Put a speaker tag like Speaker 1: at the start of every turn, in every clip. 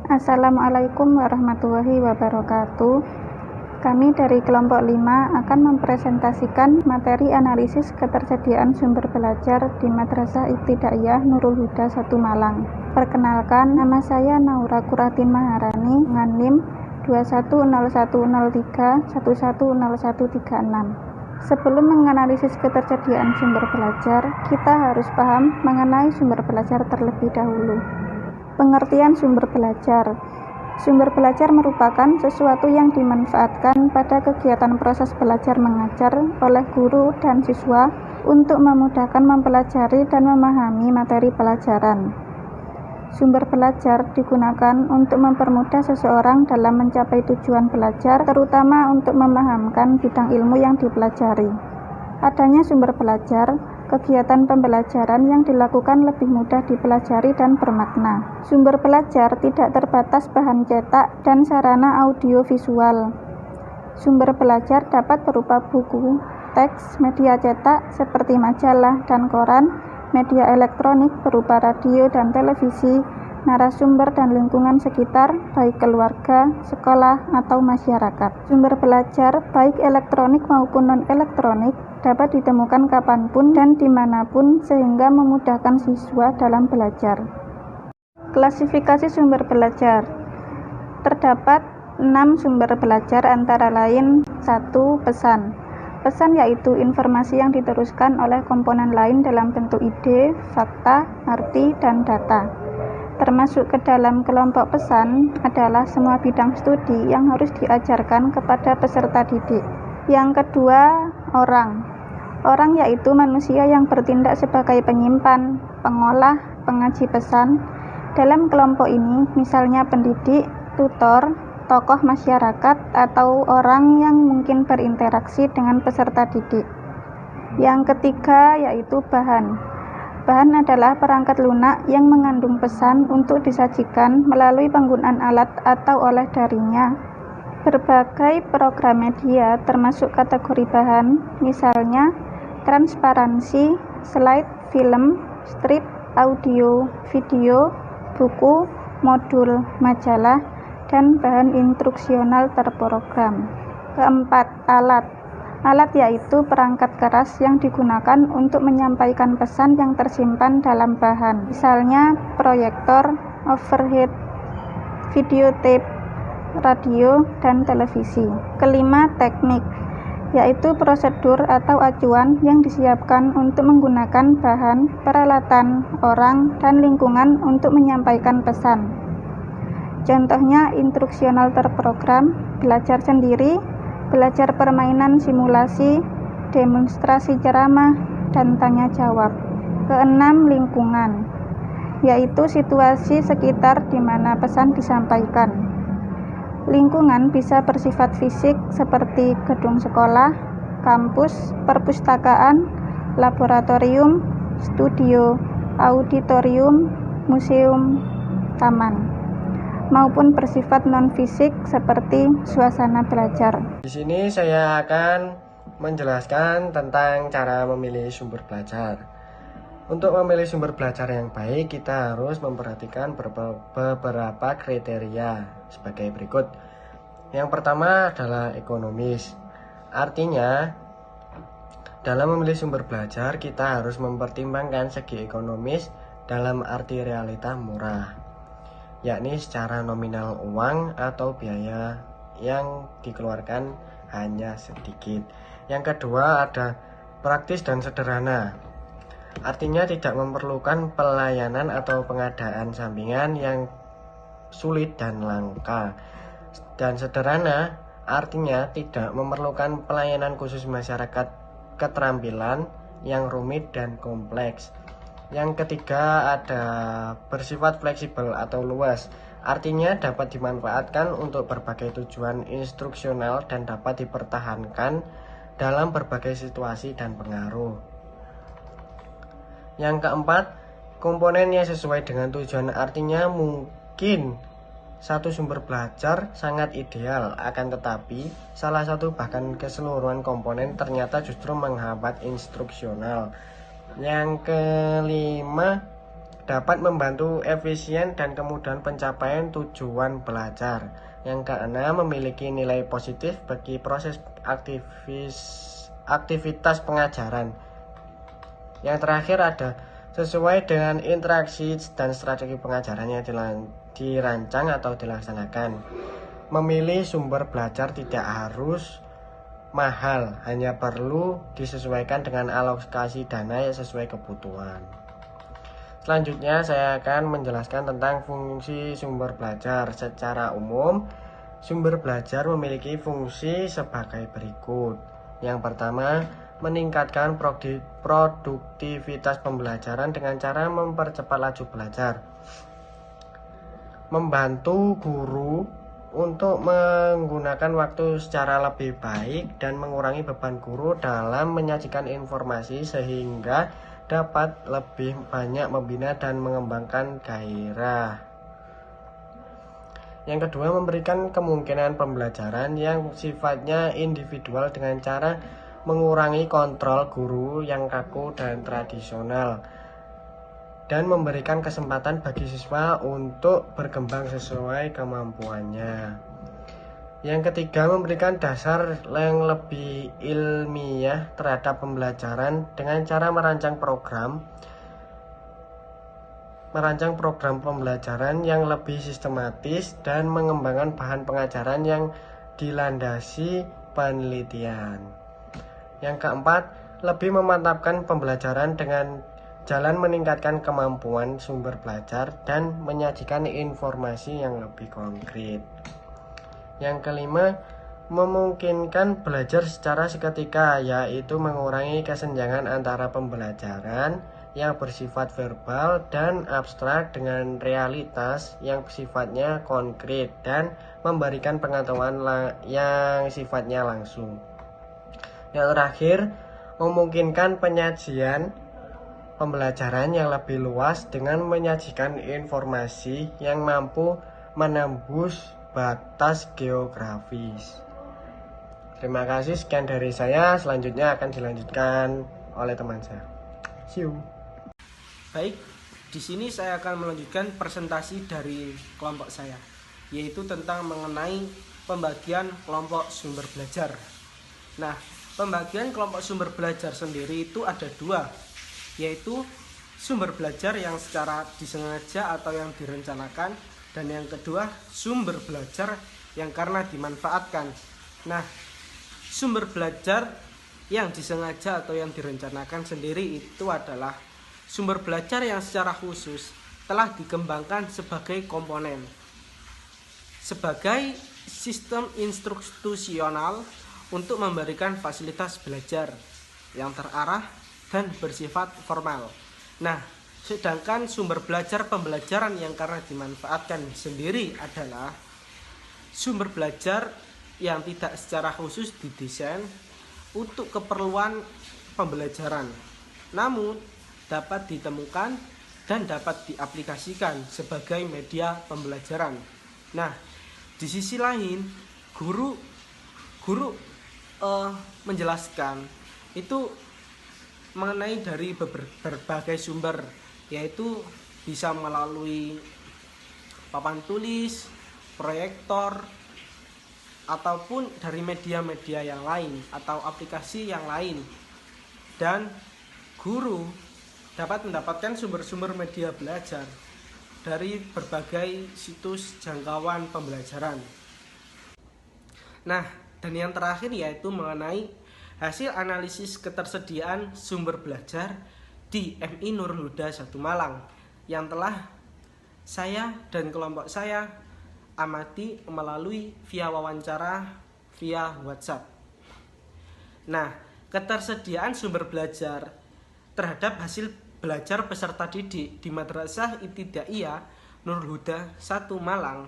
Speaker 1: Assalamualaikum warahmatullahi wabarakatuh. Kami dari kelompok 5 akan mempresentasikan materi analisis ketersediaan sumber belajar di Madrasah Ibtidaiyah Nurul Huda 1 Malang. Perkenalkan, nama saya Naura Kuratin Maharani dengan NIM 210103110136. Sebelum menganalisis ketersediaan sumber belajar, kita harus paham mengenai sumber belajar terlebih dahulu. Pengertian sumber belajar. Sumber belajar merupakan sesuatu yang dimanfaatkan pada kegiatan proses belajar mengajar oleh guru dan siswa untuk memudahkan mempelajari dan memahami materi pelajaran. Sumber belajar digunakan untuk mempermudah seseorang dalam mencapai tujuan belajar, terutama untuk memahamkan bidang ilmu yang dipelajari. Adanya sumber belajar, kegiatan pembelajaran yang dilakukan lebih mudah dipelajari dan bermakna. Sumber belajar tidak terbatas bahan cetak dan sarana audiovisual. Sumber belajar dapat berupa buku, teks, media cetak seperti majalah dan koran, media elektronik berupa radio dan televisi, narasumber dan lingkungan sekitar, baik keluarga, sekolah, atau masyarakat. Sumber belajar, baik elektronik maupun non-elektronik, dapat ditemukan kapanpun dan dimanapun sehingga memudahkan siswa dalam belajar. Klasifikasi sumber belajar. Terdapat 6 sumber belajar antara lain 1. Pesan. Pesan yaitu informasi yang diteruskan oleh komponen lain dalam bentuk ide, fakta, arti, dan data. Termasuk ke dalam kelompok pesan adalah semua bidang studi yang harus diajarkan kepada peserta didik. Yang kedua, orang. Orang yaitu manusia yang bertindak sebagai penyimpan, pengolah, pengaji pesan. Dalam kelompok ini, misalnya pendidik, tutor, tokoh masyarakat, atau orang yang mungkin berinteraksi dengan peserta didik. Yang ketiga yaitu bahan. Bahan adalah perangkat lunak yang mengandung pesan untuk disajikan melalui penggunaan alat atau oleh darinya. Berbagai program media termasuk kategori bahan, misalnya transparansi, slide, film, strip, audio, video, buku, modul, majalah, dan bahan instruksional terprogram. Keempat, alat. Alat yaitu perangkat keras yang digunakan untuk menyampaikan pesan yang tersimpan dalam bahan, misalnya proyektor, overhead, videotape, radio, dan televisi. Kelima, teknik, yaitu prosedur atau acuan yang disiapkan untuk menggunakan bahan, peralatan, orang, dan lingkungan untuk menyampaikan pesan. Contohnya instruksional terprogram, belajar sendiri, belajar permainan simulasi, demonstrasi ceramah, dan tanya jawab. Keenam, lingkungan, yaitu situasi sekitar di mana pesan disampaikan. Lingkungan bisa bersifat fisik seperti gedung sekolah, kampus, perpustakaan, laboratorium, studio, auditorium, museum, taman, maupun bersifat non-fisik seperti suasana belajar.
Speaker 2: Di sini saya akan menjelaskan tentang cara memilih sumber belajar. Untuk memilih sumber belajar yang baik, kita harus memperhatikan beberapa kriteria sebagai berikut. Yang pertama adalah ekonomis. Artinya, dalam memilih sumber belajar, kita harus mempertimbangkan segi ekonomis dalam arti realita murah, yakni secara nominal uang atau biaya yang dikeluarkan hanya sedikit. Yang kedua ada praktis dan sederhana. Artinya tidak memerlukan pelayanan atau pengadaan sampingan yang sulit dan langka. Dan sederhana artinya tidak memerlukan pelayanan khusus masyarakat keterampilan yang rumit dan kompleks. Yang ketiga ada bersifat fleksibel atau luas. Artinya dapat dimanfaatkan untuk berbagai tujuan instruksional dan dapat dipertahankan dalam berbagai situasi dan pengaruh. Yang keempat, komponennya sesuai dengan tujuan. Artinya mungkin satu sumber belajar sangat ideal, akan tetapi salah satu bahkan keseluruhan komponen ternyata justru menghambat instruksional. Yang kelima, dapat membantu efisien dan kemudahan pencapaian tujuan belajar. Yang keenam, memiliki nilai positif bagi proses aktivitas pengajaran. Yang terakhir ada sesuai dengan interaksi dan strategi pengajaran yang dirancang atau dilaksanakan. Memilih sumber belajar tidak harus mahal, hanya perlu disesuaikan dengan alokasi dana yang sesuai kebutuhan. Selanjutnya saya akan menjelaskan tentang fungsi sumber belajar. Secara umum, sumber belajar memiliki fungsi sebagai berikut. Yang pertama, meningkatkan produktivitas pembelajaran dengan cara mempercepat laju belajar. Membantu guru untuk menggunakan waktu secara lebih baik dan mengurangi beban guru dalam menyajikan informasi sehingga dapat lebih banyak membina dan mengembangkan gairah. Yang kedua, memberikan kemungkinan pembelajaran yang sifatnya individual dengan cara mengurangi kontrol guru yang kaku dan tradisional dan memberikan kesempatan bagi siswa untuk berkembang sesuai kemampuannya. Yang ketiga, memberikan dasar yang lebih ilmiah terhadap pembelajaran dengan cara merancang program pembelajaran yang lebih sistematis dan mengembangkan bahan pengajaran yang dilandasi penelitian. Yang keempat, lebih memantapkan pembelajaran dengan jalan meningkatkan kemampuan sumber belajar dan menyajikan informasi yang lebih konkret. Yang kelima, memungkinkan belajar secara seketika, yaitu mengurangi kesenjangan antara pembelajaran yang bersifat verbal dan abstrak dengan realitas yang sifatnya konkret dan memberikan pengetahuan yang sifatnya langsung. Yang terakhir, memungkinkan penyajian pembelajaran yang lebih luas dengan menyajikan informasi yang mampu menembus batas geografis. Terima kasih, sekian dari saya. Selanjutnya akan dilanjutkan oleh teman saya. See you.
Speaker 3: Baik, di sini saya akan melanjutkan presentasi dari kelompok saya, yaitu tentang mengenai pembagian kelompok sumber belajar. Nah, pembagian kelompok sumber belajar sendiri itu ada dua, yaitu sumber belajar yang secara disengaja atau yang direncanakan, dan yang kedua sumber belajar yang karena dimanfaatkan. Nah, sumber belajar yang disengaja atau yang direncanakan sendiri itu adalah sumber belajar yang secara khusus telah dikembangkan sebagai komponen, sebagai sistem institusional untuk memberikan fasilitas belajar yang terarah dan bersifat formal. Nah, sedangkan sumber belajar pembelajaran yang karena dimanfaatkan sendiri adalah sumber belajar yang tidak secara khusus didesain untuk keperluan pembelajaran, namun dapat ditemukan dan dapat diaplikasikan sebagai media pembelajaran. Nah, di sisi lain, guru menjelaskan itu mengenai dari berbagai sumber, yaitu bisa melalui papan tulis, proyektor, ataupun dari media-media yang lain atau aplikasi yang lain. Dan guru dapat mendapatkan sumber-sumber media belajar dari berbagai situs jangkauan pembelajaran. Nah, dan yang terakhir yaitu mengenai hasil analisis ketersediaan sumber belajar di MI Nurul Huda 1 Malang yang telah saya dan kelompok saya amati melalui via wawancara via WhatsApp. Nah, ketersediaan sumber belajar terhadap hasil belajar peserta didik di Madrasah Ibtidaiyah Nurul Huda 1 Malang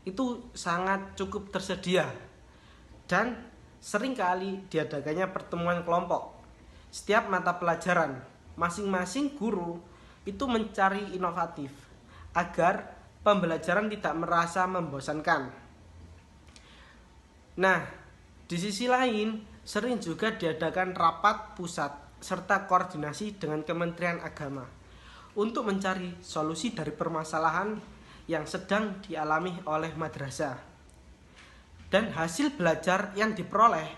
Speaker 3: itu sangat cukup tersedia, dan seringkali diadakannya pertemuan kelompok. Setiap mata pelajaran, masing-masing guru itu mencari inovatif agar pembelajaran tidak merasa membosankan. Nah, di sisi lain, sering juga diadakan rapat pusat serta koordinasi dengan Kementerian Agama untuk mencari solusi dari permasalahan yang sedang dialami oleh madrasah. Dan hasil belajar yang diperoleh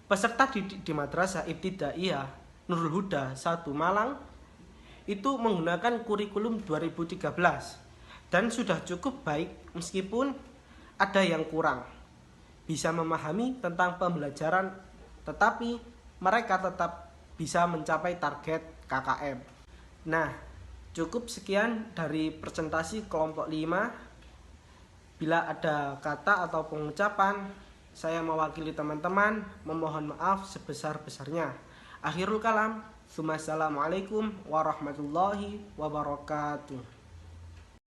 Speaker 3: peserta di Madrasah Ibtidaiyah Nurul Huda 1 Malang itu menggunakan kurikulum 2013 dan sudah cukup baik meskipun ada yang kurang. Bisa memahami tentang pembelajaran tetapi mereka tetap bisa mencapai target KKM. Nah, cukup sekian dari presentasi kelompok 5. Bila ada kata atau pengucapan, saya mewakili teman-teman memohon maaf sebesar-besarnya. Akhirul kalam, Assalamualaikum warahmatullahi wabarakatuh.